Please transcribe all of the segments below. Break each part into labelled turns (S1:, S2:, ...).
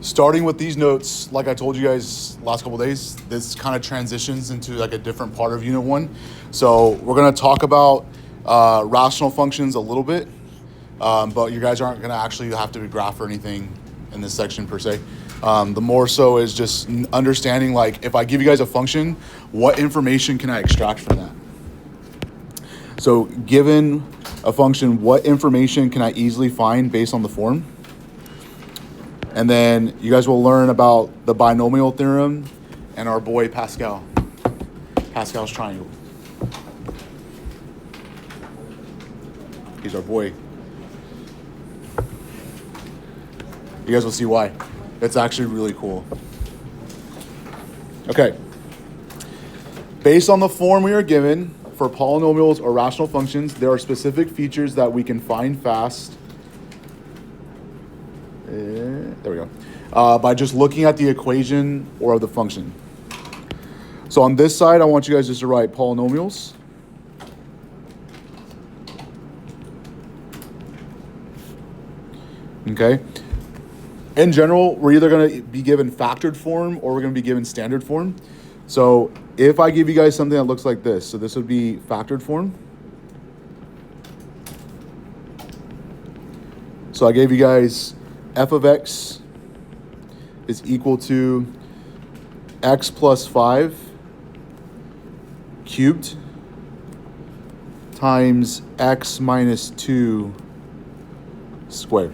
S1: starting with these notes, like I told you guys last couple of days, this kind of transitions into like a different part of Unit 1. So we're going to talk about rational functions a little bit, but you guys aren't going to actually have to graph or anything in this section per se. The more so is just understanding, like, if I give you guys a function, what information can I extract from that? So given a function, what information can I easily find based on the form? And then you guys will learn about the binomial theorem and our boy Pascal. Pascal's triangle. He's our boy. You guys will see why. It's actually really cool. Okay. Based on the form we are given for polynomials or rational functions, there are specific features that we can find fast. There we go. By just looking at the equation or the function. So on this side, I want you guys just to write polynomials. Okay. In general, we're either going to be given factored form or we're going to be given standard form. So if I give you guys something that looks like this, so this would be factored form. So I gave you guys f of x is equal to x plus 5 cubed times x minus 2 squared.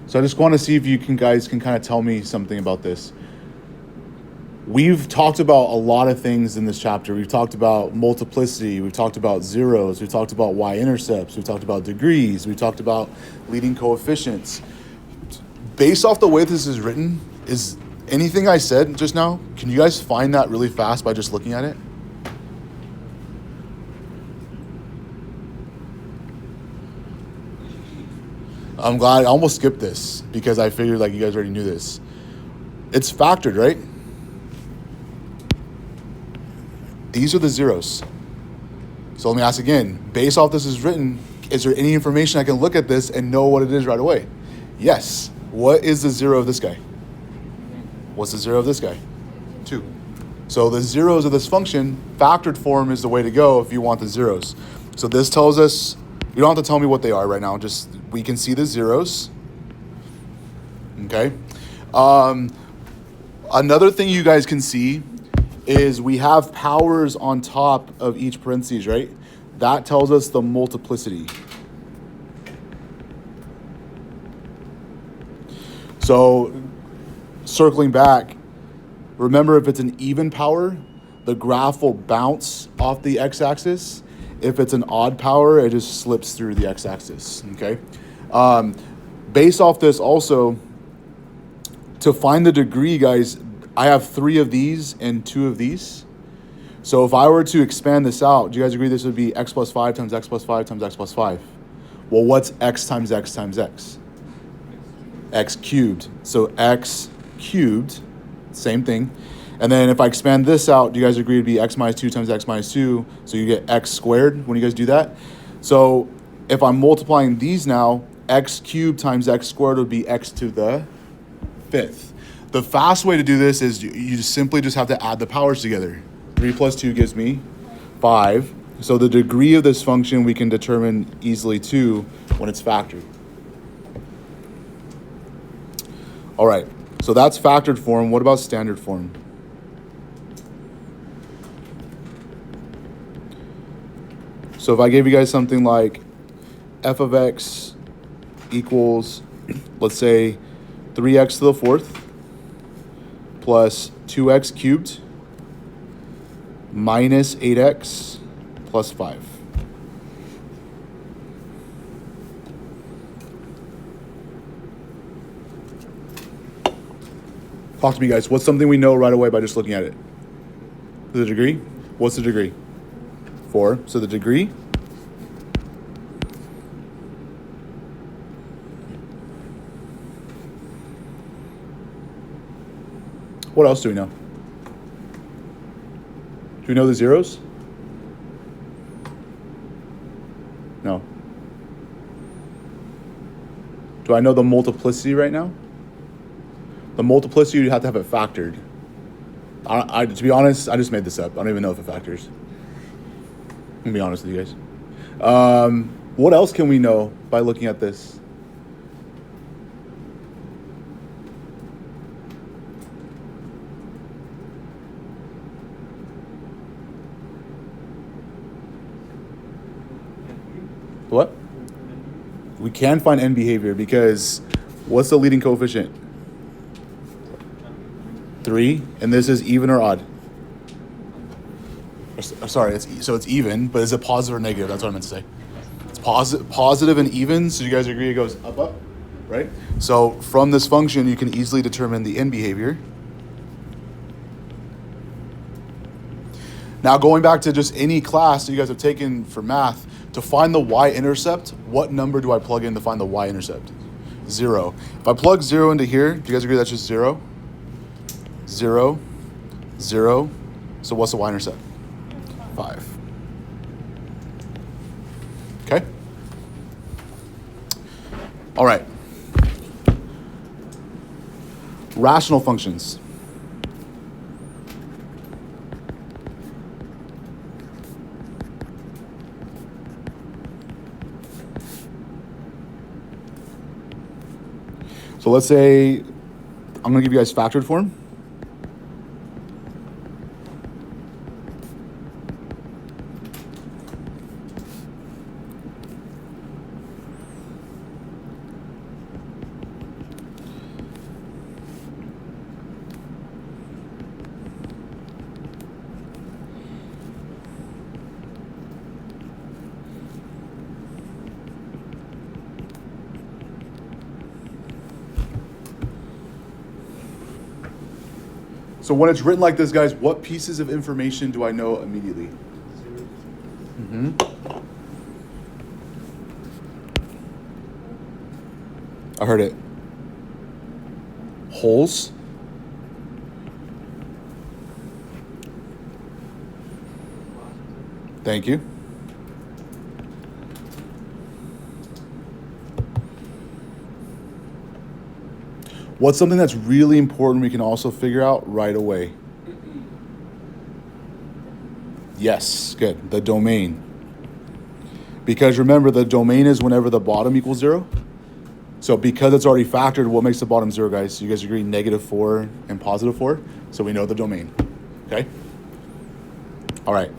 S1: So I just want to see if you guys can kind of tell me something about this. We've talked about a lot of things in this chapter. We've talked about multiplicity. We've talked about zeros. We've talked about y-intercepts. We've talked about degrees. We've talked about leading coefficients. Based off the way this is written, is anything I said just now, can you guys find that really fast by just looking at it? I'm glad I almost skipped this because I figured like you guys already knew this. It's factored, right? These are the zeros. So let me ask again, based off this is written, is there any information I can look at this and know what it is right away? Yes. What is the zero of this guy? What's the zero of this guy? 2. So the zeros of this function, factored form is the way to go if you want the zeros. So this tells us, you don't have to tell me what they are right now, just we can see the zeros. Okay. Another thing you guys can see is we have powers on top of each parentheses, right? That tells us the multiplicity. So circling back, remember if it's an even power, the graph will bounce off the x-axis. If it's an odd power, it just slips through the x-axis, okay? Based off this also, to find the degree, guys, I have 3 of these and 2 of these. So if I were to expand this out, do you guys agree this would be x plus 5 times x plus 5 times x plus 5? Well, what's x times x times x? X cubed. So x cubed, same thing. And then if I expand this out, do you guys agree it'd be x minus 2 times x minus 2? So you get x squared when you guys do that. So if I'm multiplying these now, x cubed times x squared would be x to the 5th. The fast way to do this is you simply just have to add the powers together. 3 plus 2 gives me 5. So the degree of this function we can determine easily too when it's factored. All right, so that's factored form. What about standard form? So if I gave you guys something like f of x equals, let's say, 3x to the 4th plus 2x cubed minus 8x plus 5. Talk to me, guys. What's something we know right away by just looking at it? The degree? What's the degree? 4. So the degree What else do we know? Do we know the zeros? No. Do I know the multiplicity right now? The multiplicity, you have to have it factored. To be honest, I just made this up. I don't even know if it factors. I'm gonna be honest with you guys. What else can we know by looking at this? What? We can find end behavior because what's the leading coefficient? 3, and this is even or odd? Sorry, it's even, but is it positive or negative? That's what I meant to say. It's positive and even, so you guys agree it goes up, up, right? So from this function, you can easily determine the end behavior. Now going back to just any class that you guys have taken for math, to find the y-intercept, what number do I plug in to find the y-intercept? 0. If I plug 0 into here, do you guys agree that's just 0? 0, 0. So what's the y-intercept? 5. Okay? All right. Rational functions. So let's say I'm going to give you guys factored form. So when it's written like this, guys, what pieces of information do I know immediately? I heard it. Holes. Thank you. What's something that's really important we can also figure out right away? Yes, good. The domain. Because remember, the domain is whenever the bottom equals 0. So because it's already factored, what makes the bottom 0, guys? You guys agree -4 and +4? So we know the domain. Okay? All right.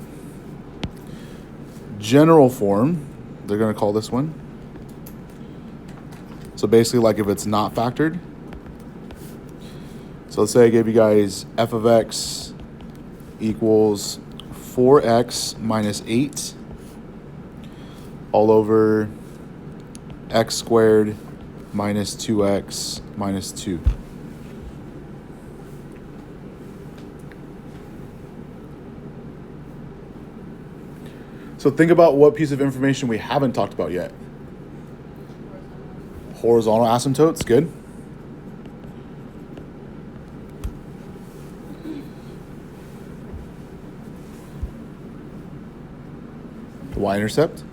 S1: General form, they're going to call this one. So basically, like if it's not factored. So let's say I gave you guys f of x equals 4x minus 8 all over x squared minus 2x minus 2. So think about what piece of information we haven't talked about yet. Horizontal asymptotes, good. The y-intercept.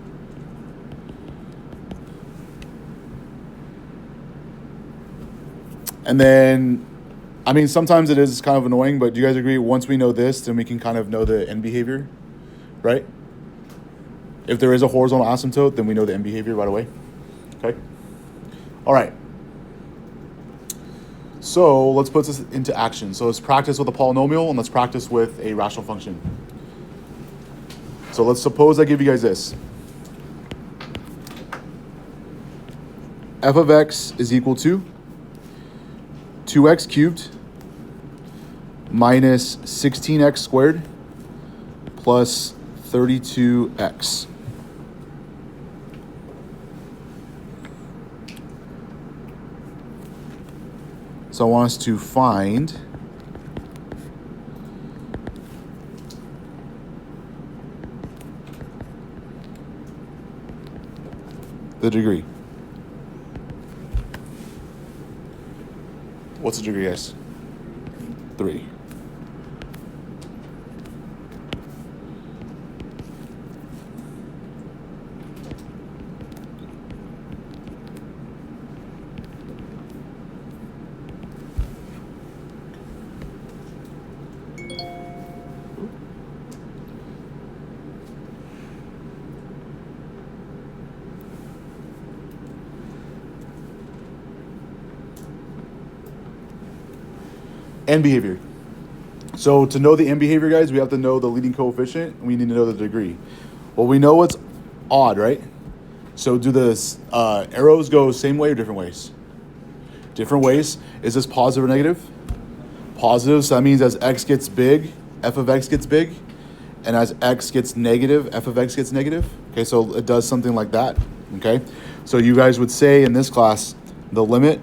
S1: And then, I mean, sometimes it is kind of annoying, but do you guys agree once we know this, then we can kind of know the end behavior, right? If there is a horizontal asymptote, then we know the end behavior right away. Okay? All right. So let's put this into action. So let's practice with a polynomial and let's practice with a rational function. So let's suppose I give you guys this. F of x is equal to 2x cubed minus 16x squared plus 32x. So I want us to find the degree. What's the degree, guys? 3. 3. End behavior. So to know the end behavior, guys, we have to know the leading coefficient. And we need to know the degree. Well, we know it's odd, right? So do the arrows go same way or different ways? Different ways. Is this positive or negative? Positive, so that means as x gets big, f of x gets big. And as x gets negative, f of x gets negative. Okay, so it does something like that. Okay, so you guys would say in this class, the limit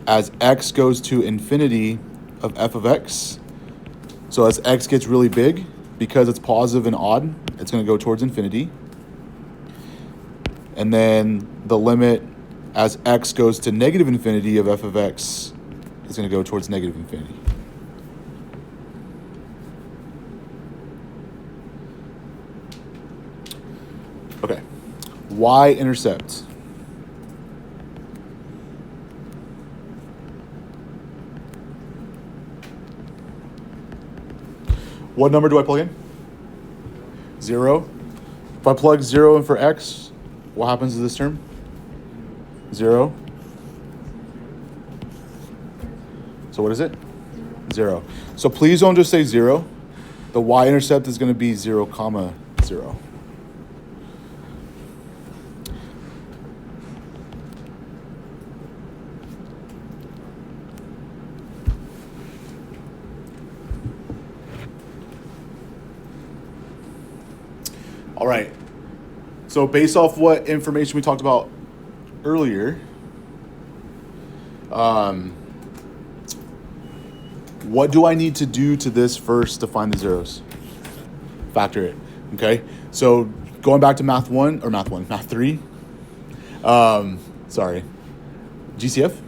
S1: as x goes to infinity of f of x. So as x gets really big, because it's positive and odd, it's going to go towards infinity. And then the limit as x goes to negative infinity of f of x is going to go towards negative infinity. Okay, y-intercept. What number do I plug in? 0. If I plug 0 in for x, what happens to this term? 0. So what is it? 0. So please don't just say 0. The y-intercept is going to be 0, 0. All right. So based off what information we talked about earlier, what do I need to do to this first to find the zeros? Factor it. Okay. So going back to math 3. Sorry. GCF?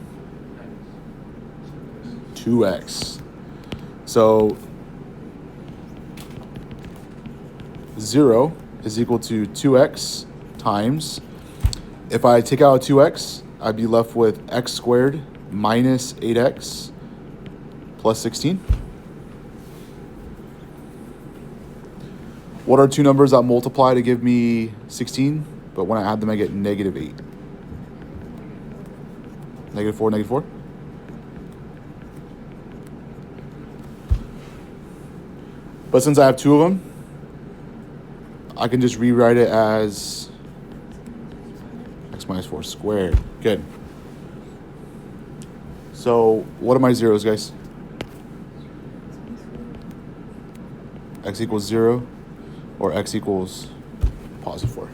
S1: 2x. So 0 is equal to 2x times, if I take out a 2x, I'd be left with x squared minus 8x plus 16. What are two numbers that multiply to give me 16? But when I add them, I get negative 8. Negative 4, negative 4. But since I have two of them, I can just rewrite it as x minus 4 squared. Good. So what are my zeros, guys? X equals 0 or x equals positive 4.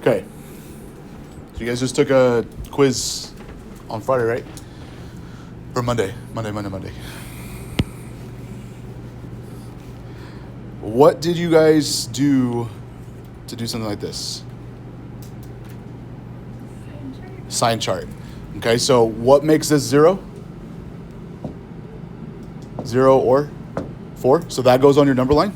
S1: Okay, so you guys just took a quiz on Friday, right? Or Monday. What did you guys do to do something like this? Sign chart. Okay, so what makes this 0? 0 or 4, so that goes on your number line.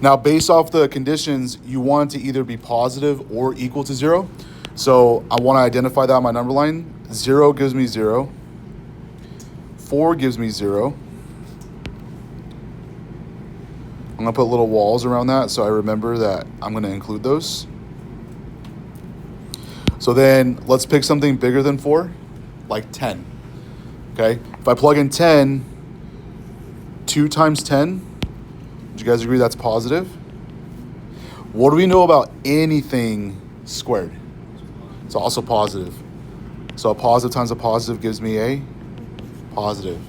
S1: Now, based off the conditions, you want it to either be positive or equal to 0. So I want to identify that on my number line. 0 gives me 0. 4 gives me 0. I'm going to put little walls around that so I remember that I'm going to include those. So then let's pick something bigger than 4, like 10. Okay? If I plug in 10, 2 times 10, do you guys agree that's positive? What do we know about anything squared? It's also positive. So a positive times a positive gives me a positive.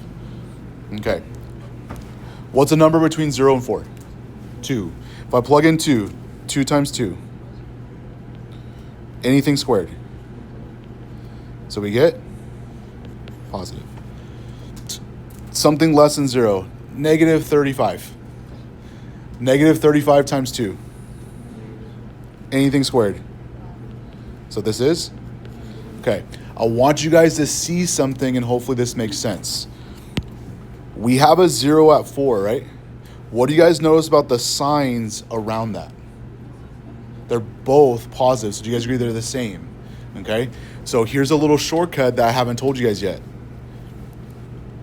S1: Okay. What's a number between 0 and 4? 2. If I plug in 2, 2 times 2. Anything squared. So we get positive. Something less than 0. Negative 35. Negative 35 times 2. Anything squared. So this is? Okay. I want you guys to see something, and hopefully this makes sense. We have a 0 at 4, right? What do you guys notice about the signs around that? They're both positive. So do you guys agree they're the same? Okay. So here's a little shortcut that I haven't told you guys yet.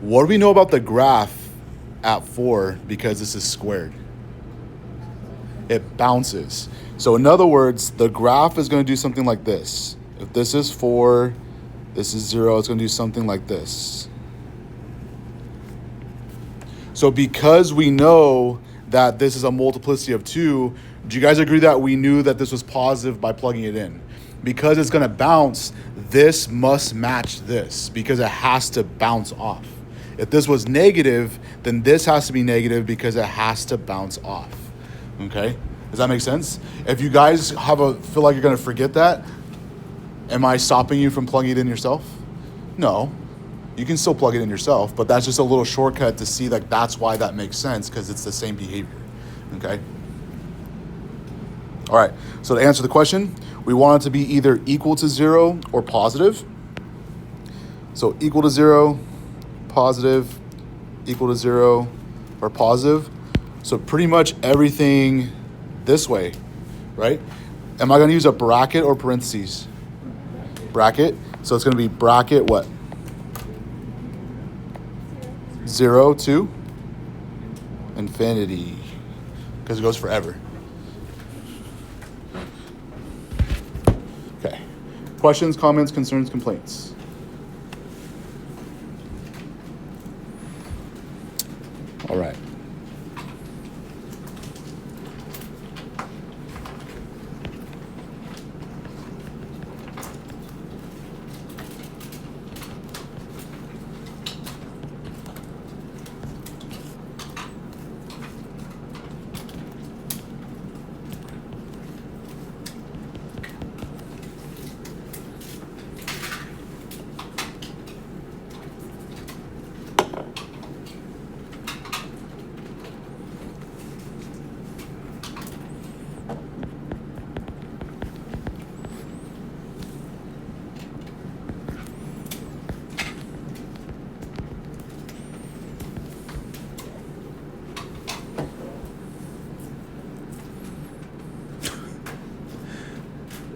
S1: What do we know about the graph at 4 because this is squared? It bounces. So in other words, the graph is going to do something like this. If this is 4, this is 0, it's going to do something like this. So because we know that this is a multiplicity of 2, do you guys agree that we knew that this was positive by plugging it in? Because it's going to bounce, this must match this because it has to bounce off. If this was negative, then this has to be negative because it has to bounce off. Okay? Does that make sense? If you guys feel like you're going to forget that, am I stopping you from plugging it in yourself? No. You can still plug it in yourself, but that's just a little shortcut to see like that's why that makes sense because it's the same behavior. Okay? All right. So to answer the question, we want it to be either equal to 0 or positive. So equal to 0, positive, equal to 0, or positive. So pretty much everything this way, right? Am I going to use a bracket or parentheses? Bracket. So it's going to be bracket what? 0 to infinity, because it goes forever. Okay. Questions, comments, concerns, complaints? All right.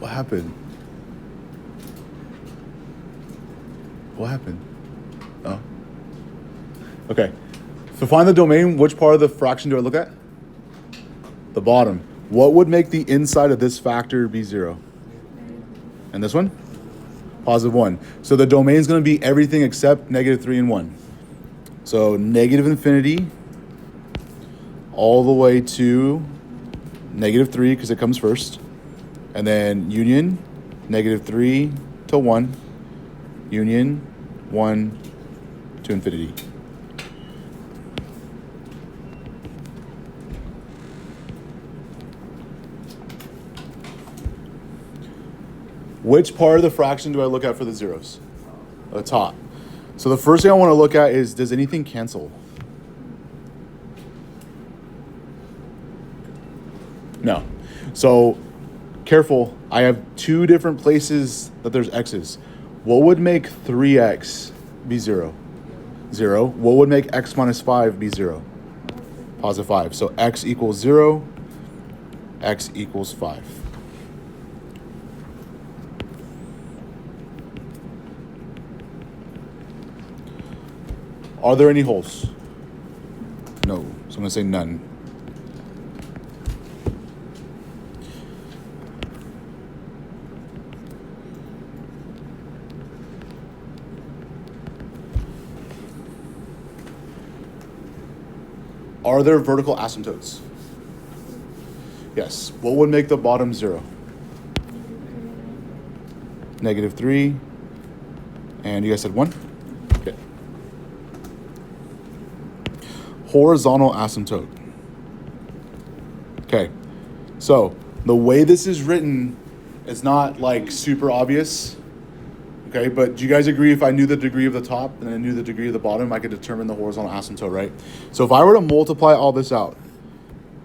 S1: What happened? What happened? Oh. Okay. So find the domain. Which part of the fraction do I look at? The bottom. What would make the inside of this factor be 0? And this one? Positive 1. So the domain is going to be everything except negative 3 and 1. So negative infinity all the way to negative 3 because it comes first. And then union, negative 3 to 1. Union, 1 to infinity. Which part of the fraction do I look at for the zeros? The top. So the first thing I want to look at is, does anything cancel? No. So careful, I have two different places that there's x's. What would make 3x be 0? 0. What would make x minus 5 be 0? Positive 5. So x equals 0, x equals 5. Are there any holes? No. So I'm going to say none. Are there vertical asymptotes? Yes. What would make the bottom 0? Negative 3, And you guys said 1? Okay. Horizontal asymptote. Okay, so the way this is written is not like super obvious. Okay, but do you guys agree if I knew the degree of the top and I knew the degree of the bottom, I could determine the horizontal asymptote, right? So if I were to multiply all this out,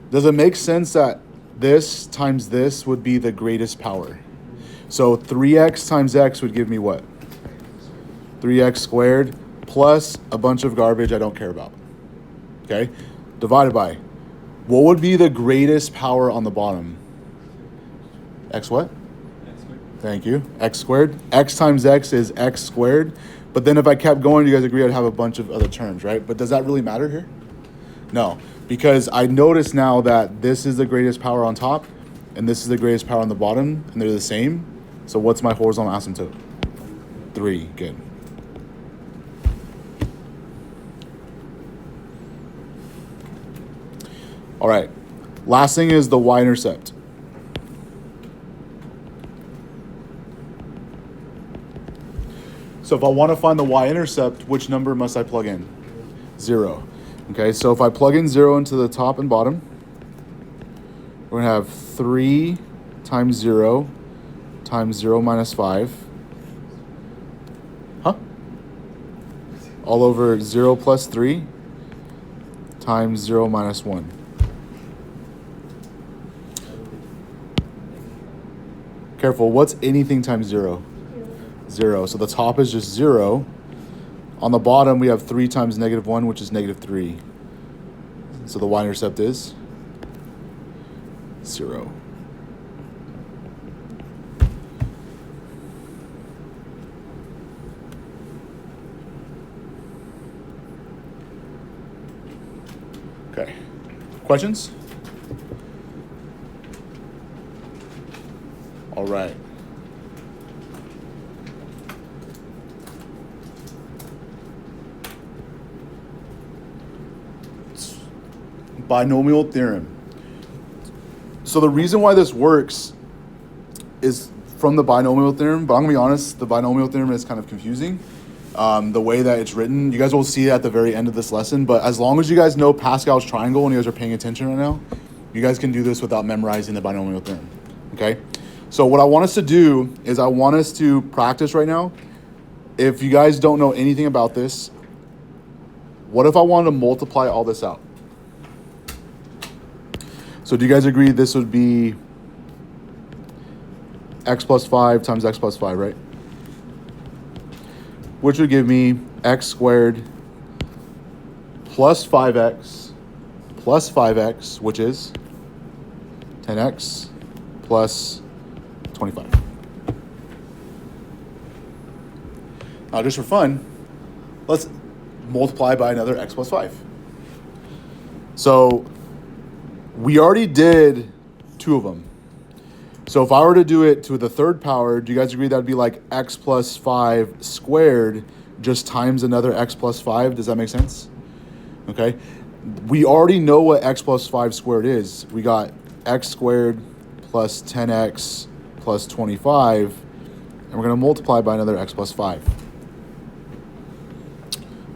S1: does it make sense that this times this would be the greatest power? So 3x times x would give me what? 3x squared plus a bunch of garbage I don't care about. Okay, divided by, what would be the greatest power on the bottom? X what? Thank you. X squared. X times x is x squared. But then if I kept going, you guys agree I'd have a bunch of other terms, right? But does that really matter here? No, because I notice now that this is the greatest power on top and this is the greatest power on the bottom and they're the same. So what's my horizontal asymptote? 3. Good. All right. Last thing is the y-intercept. So if I want to find the y-intercept, which number must I plug in? 0. Okay, so if I plug in 0 into the top and bottom, we're going to have 3 times 0 times 0 minus 5. Huh? All over 0 plus 3 times 0 minus 1. Careful, what's anything times 0? 0. So the top is just 0. On the bottom, we have 3 times negative 1, which is negative 3. So the y-intercept is 0. Okay. Questions? All right. Binomial theorem. So the reason why this works is from the binomial theorem, but I'm gonna be honest, the binomial theorem is kind of confusing. The way that it's written, you guys will see it at the very end of this lesson, but as long as you guys know Pascal's triangle and you guys are paying attention right now, you guys can do this without memorizing the binomial theorem, okay? So what I want us to do is I want us to practice right now. If you guys don't know anything about this, what if I wanted to multiply all this out? So do you guys agree this would be x plus 5 times x plus 5, right? Which would give me x squared plus 5x plus 5x, which is 10x plus 25. Now, just for fun, let's multiply by another x plus 5. So we already did 2 of them. So if I were to do it to the third power, do you guys agree that would be like x plus 5 squared just times another x plus 5? Does that make sense? Okay. We already know what x plus 5 squared is. We got x squared plus 10x plus 25, and we're going to multiply by another x plus 5.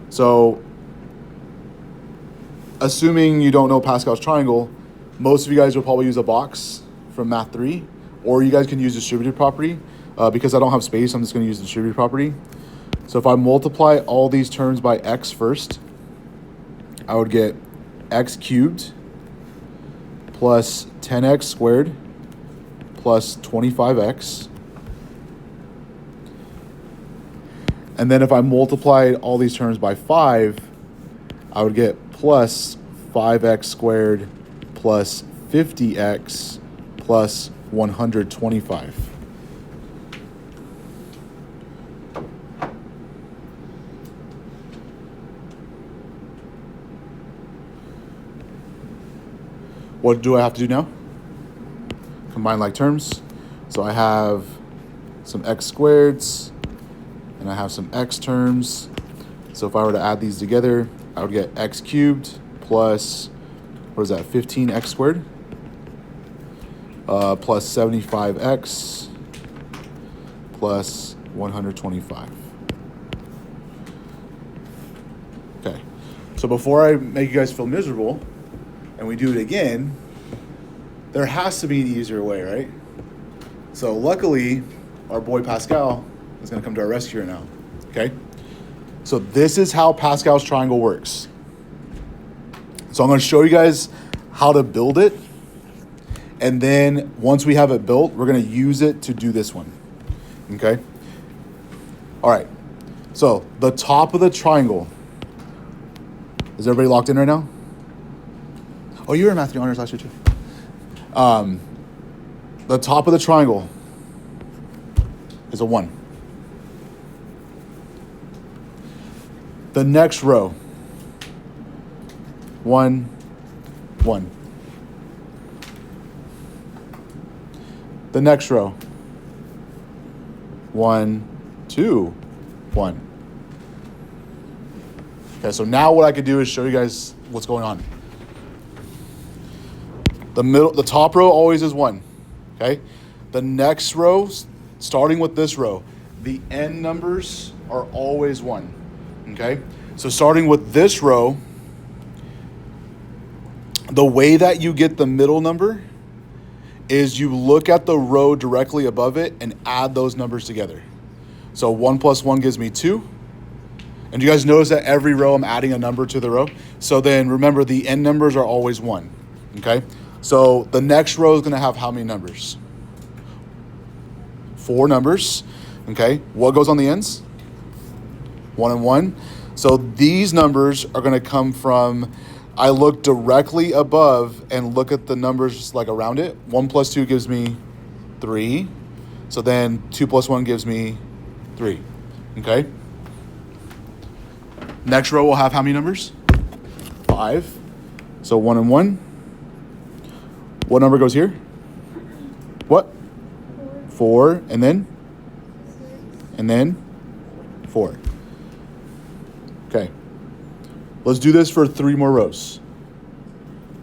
S1: So assuming you don't know Pascal's triangle, most of you guys will probably use a box from Math 3, or you guys can use distributive property. Because I don't have space, I'm just going to use distributive property. So if I multiply all these terms by x first, I would get x cubed plus 10x squared plus 25x. And then if I multiplied all these terms by 5, I would get plus 5x squared plus 50x plus 125. What do I have to do now? Combine like terms. So I have some x squareds and I have some x terms. So if I were to add these together, I would get x cubed plus, what is that, 15x squared? Plus 75x plus 125. So before I make you guys feel miserable and we do it again, there has to be an easier way, right? So luckily, our boy Pascal is going to come to our rescue right now, okay? So this is how Pascal's triangle works. So I'm going to show you guys how to build it. And then once we have it built, we're going to use it to do this one, okay? All right, so the top of the triangle. Is everybody locked in right now? Oh, you were in Math Honors last year too. The top of the triangle is a 1. The next row, 1, 1. The next row, 1, 2, 1. Okay, so now what I could do is show you guys what's going on. The top row always is 1, okay? The next row, starting with this row, the end numbers are always 1, okay? So starting with this row, the way that you get the middle number is you look at the row directly above it and add those numbers together. So 1 plus 1 gives me 2. And you guys notice that every row I'm adding a number to the row. So then remember the end numbers are always 1, okay? So the next row is gonna have how many numbers? 4 numbers, okay? What goes on the ends? 1 and 1. So these numbers are gonna come from, I look directly above and look at the numbers like around it. 1 plus 2 gives me 3. So then 2 plus 1 gives me 3, okay? Next row will have how many numbers? 5. So 1 and 1. What number goes here? What? 4. And then? And then? 4. Okay. Let's do this for 3 more rows.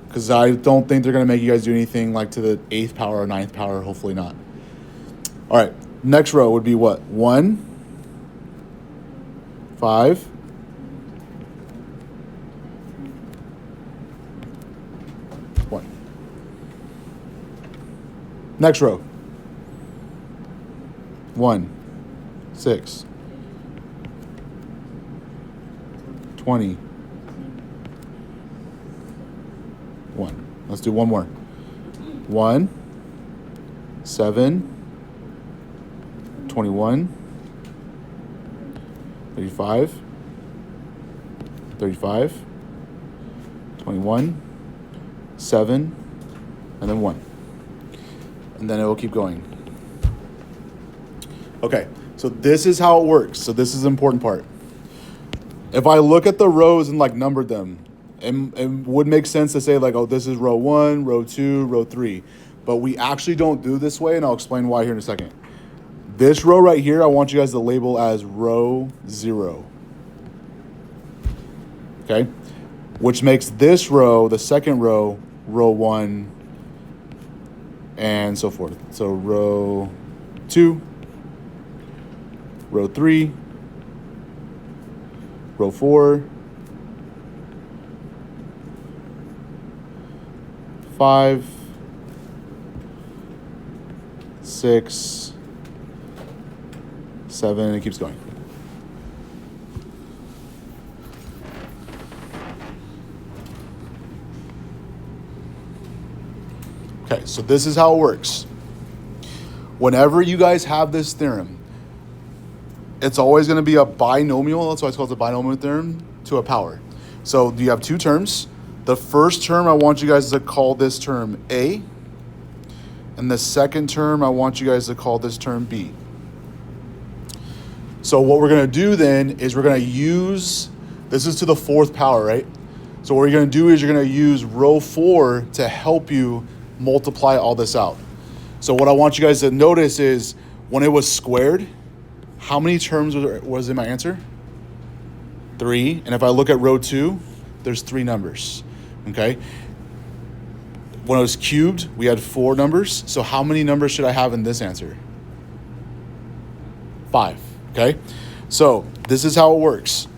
S1: Because I don't think they're going to make you guys do anything like to the 8th power or 9th power. Hopefully not. All right. Next row would be what? 1, 5, 1. Next row. 1, 6, 20, 1. Let's do one more. 1, 7, 21, 35, 35, 21, 7, and then 1. And then it will keep going. Okay, so this is how it works. So this is the important part. If I look at the rows and like numbered them, it would make sense to say like, oh, this is row 1, row 2, row 3. But we actually don't do this way, and I'll explain why here in a second. This row right here, I want you guys to label as row 0. Okay? Which makes this row, the second row, row 1, and so forth. So row 2, row 3, row 4, 5, 6, 7, and it keeps going. Okay, so this is how it works. Whenever you guys have this theorem, it's always going to be a binomial. That's why it's called the binomial theorem to a power. So you have 2 terms. The first term, I want you guys to call this term A. And the second term, I want you guys to call this term B. So what we're going to do then is we're going to use, this is to the 4th power, right? So what you're going to do is you're going to use row 4 to help you multiply all this out. So what I want you guys to notice is when it was squared, how many terms was in my answer? 3. And if I look at row 2, there's 3 numbers, okay? When it was cubed, we had 4 numbers. So how many numbers should I have in this answer? 5, okay? So this is how it works.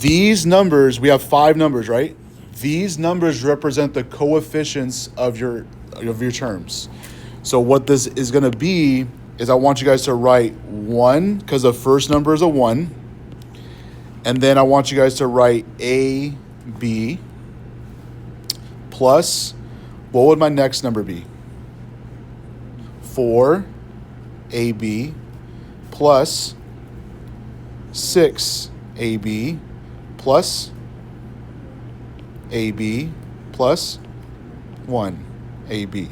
S1: These numbers, we have 5 numbers, right? These numbers represent the coefficients of your terms. So what this is going to be is I want you guys to write 1, because the first number is a 1. And then I want you guys to write AB plus, what would my next number be? 4AB plus 6AB plus AB plus 1AB.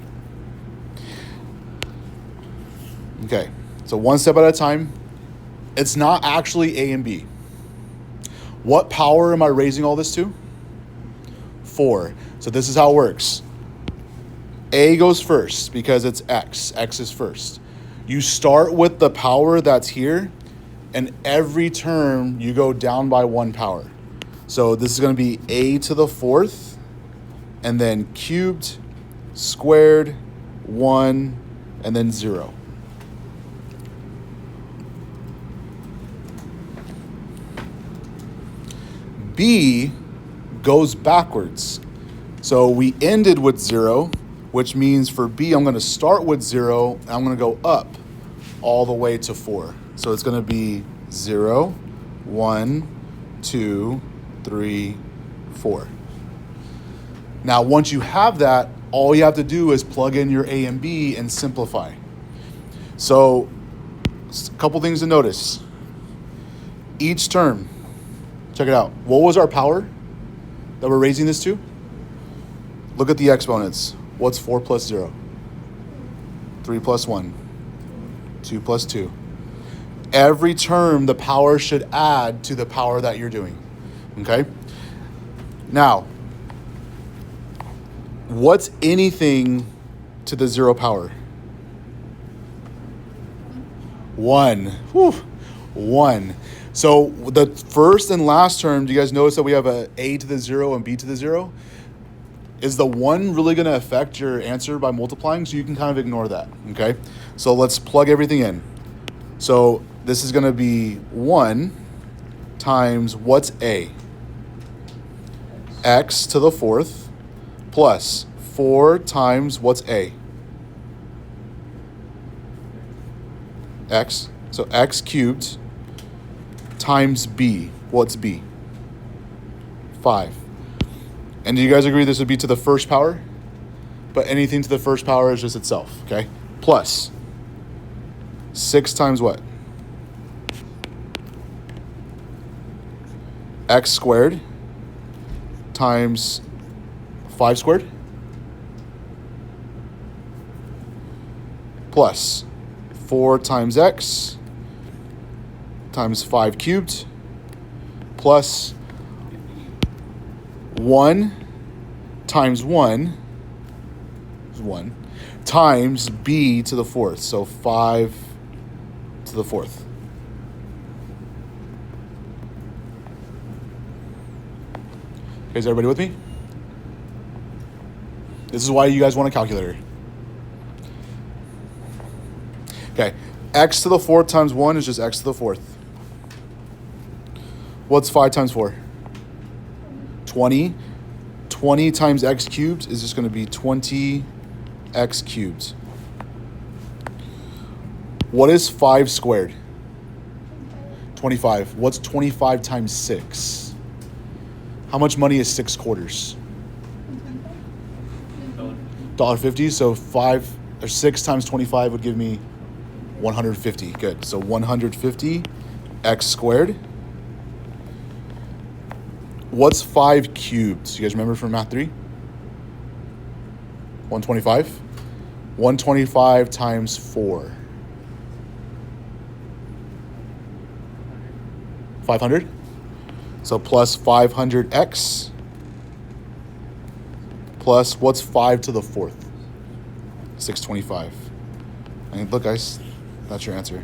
S1: Okay, so one step at a time. It's not actually A and B. What power am I raising all this to? 4. So this is how it works. A goes first because it's X. X is first. You start with the power that's here, and every term you go down by 1 power. So this is going to be A to the 4th, and then cubed, squared, 1, and then 0. B goes backwards. So we ended with 0, which means for B, I'm going to start with 0, and I'm going to go up all the way to 4. So it's going to be 0, 1, 2, 3, 4. Now, once you have that, all you have to do is plug in your A and B and simplify. So a couple things to notice. Each term, check it out. What was our power that we're raising this to? Look at the exponents. What's 4 plus 0? 3 plus 1. 2 plus 2. Every term, the power should add to the power that you're doing. Okay? Now, what's anything to the 0 power? 1. Whew. 1. So the first and last term, do you guys notice that we have A to the 0 and B to the 0? Is the 1 really going to affect your answer by multiplying? So you can kind of ignore that, okay? So let's plug everything in. So this is going to be 1 times what's A? X to the 4th plus 4 times what's A? X. So X cubed times B. What's B? 5. And do you guys agree this would be to the first power? But anything to the first power is just itself, okay? Plus 6 times what? X squared times 5 squared plus 4 times X times 5 cubed plus 1 times 1 is 1 times B to the 4th. So 5 to the 4th. Okay, is everybody with me? This is why you guys want a calculator. Okay, X to the 4th times 1 is just X to the 4th. What's 5 times 4? 20. 20 times X cubed is just going to be 20 X cubed. What is 5 squared? 25. What's 25 times 6? How much money is 6 quarters? $1.50. So 5 or 6 times 25 would give me 150. Good. So 150 X squared. What's 5 cubed? You guys remember from math 3? 125. 125 times 4. 500. So plus 500x plus what's 5 to the 4th? 625. And look, guys, that's your answer.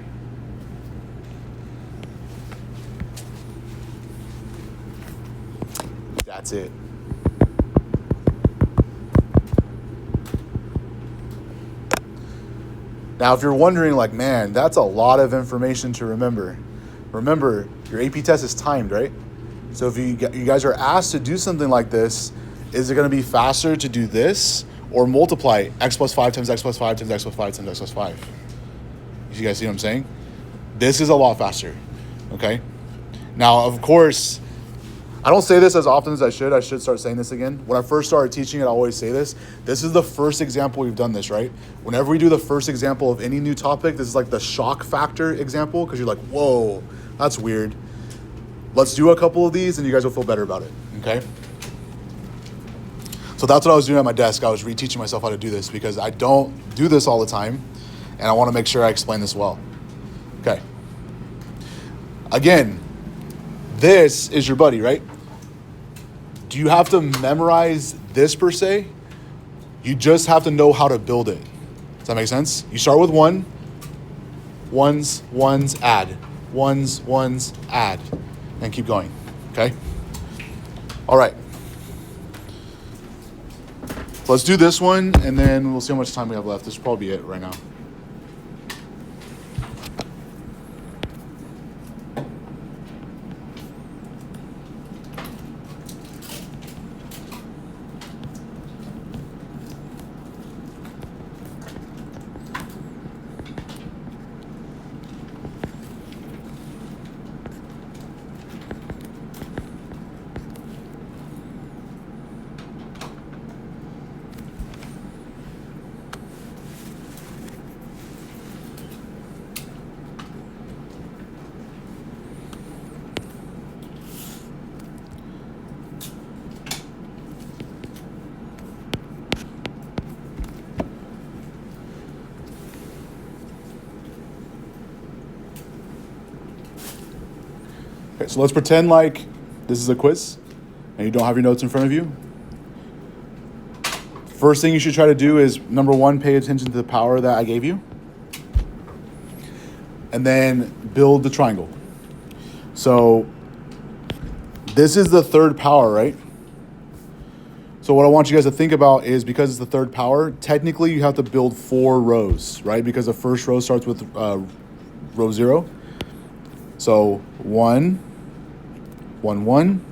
S1: That's it. Now, if you're wondering, like, man, that's a lot of information to remember. Remember, your AP test is timed, right? So if you guys are asked to do something like this, is it going to be faster to do this or multiply x plus 5 times x plus 5 times x plus 5 times x plus 5? You guys see what I'm saying? This is a lot faster, okay? Now, of course, I don't say this as often as I should. I should start saying this again. When I first started teaching it, I always say this. This is the first example we've done this, right? Whenever we do the first example of any new topic, this is like the shock factor example because you're like, whoa, that's weird. Let's do a couple of these and you guys will feel better about it, okay? So that's what I was doing at my desk. I was reteaching myself how to do this because I don't do this all the time and I want to make sure I explain this well. Okay. Again, this is your buddy, right? Do you have to memorize this per se? You just have to know how to build it. Does that make sense? You start with one, ones, add. Ones, add. And keep going, okay? All right. So let's do this one, and then we'll see how much time we have left. This will probably be it right now. Okay, so let's pretend like this is a quiz and you don't have your notes in front of you. First thing you should try to do is, number one, pay attention to the power that I gave you. And then build the triangle. So this is the third power, right? So what I want you guys to think about is, because it's the third power, technically you have to build 4 rows, right? Because the first row starts with row 0. So 1, 1, 1,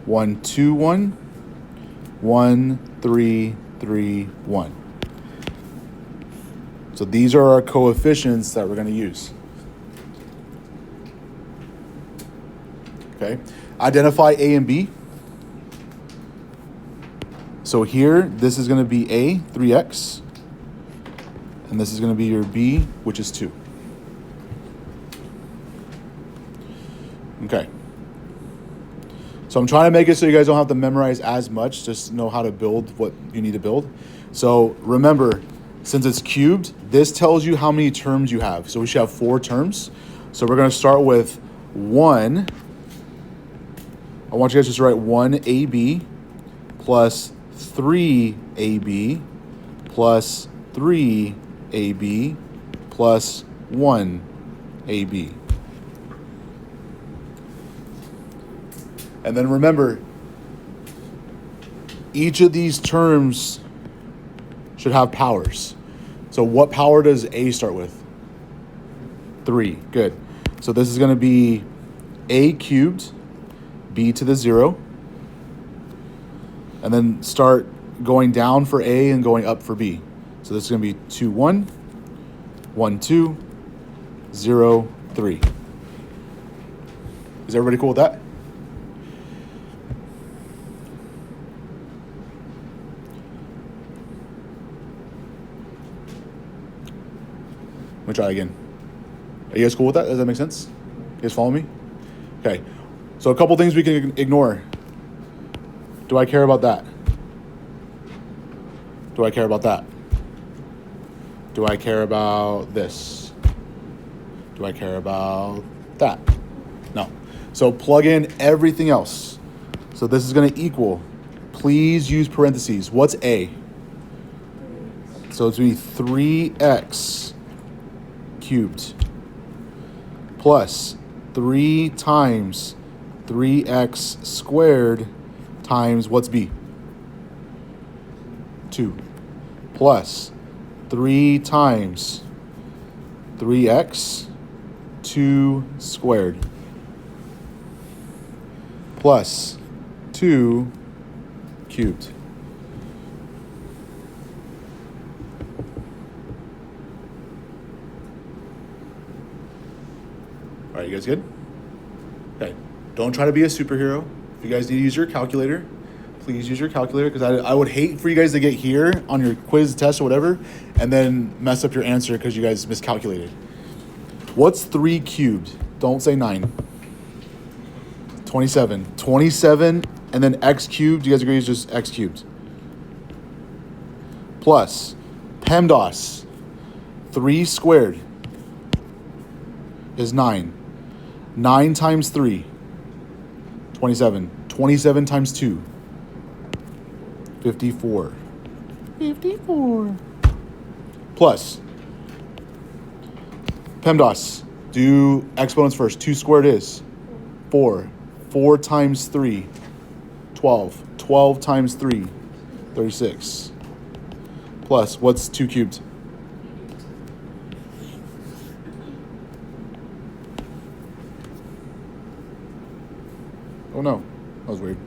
S1: 1, 2, 1, 1, 3, 3, 1. So these are our coefficients that we're going to use. Okay. Identify A and B. So here, this is going to be A, 3x. And this is going to be your B, which is 2. Okay. So I'm trying to make it so you guys don't have to memorize as much, just know how to build what you need to build. So remember, since it's cubed, this tells you how many terms you have. So we should have 4 terms. So we're going to start with 1. I want you guys just to write 1AB plus 3AB plus 3AB plus 1AB. And then remember, each of these terms should have powers. So what power does A start with? 3. Good. So this is going to be A cubed, B to the 0. And then start going down for A and going up for B. So this is going to be 2, 1, 1, 2, 0, 3. Is everybody cool with that? Let me try again. Are you guys cool with that? Does that make sense? You guys follow me? Okay. So a couple things we can ignore. Do I care about that? Do I care about that? Do I care about this? Do I care about that? No. So plug in everything else. So this is going to equal. Please use parentheses. What's A? So it's going to be 3x cubed plus 3 times 3x squared times what's B? 2 plus 3 times 3x 2 squared. plus 2 cubed. All right, you guys good? Okay. Don't try to be a superhero. If you guys need to use your calculator, please use your calculator, because I would hate for you guys to get here on your quiz, test, or whatever, and then mess up your answer because you guys miscalculated. What's 3 cubed? Don't say 9. 27. 27, and then x cubed. Do you guys agree it's just x cubed? Plus PEMDAS. 3 squared is 9. 9 times 3. 27. 27 times 2. 54. 54. Plus PEMDAS. Do exponents first. 2 squared is 4. 4 times 3. 12. 12 times 3. 36. Plus, what's 2 cubed? Oh no, that was weird.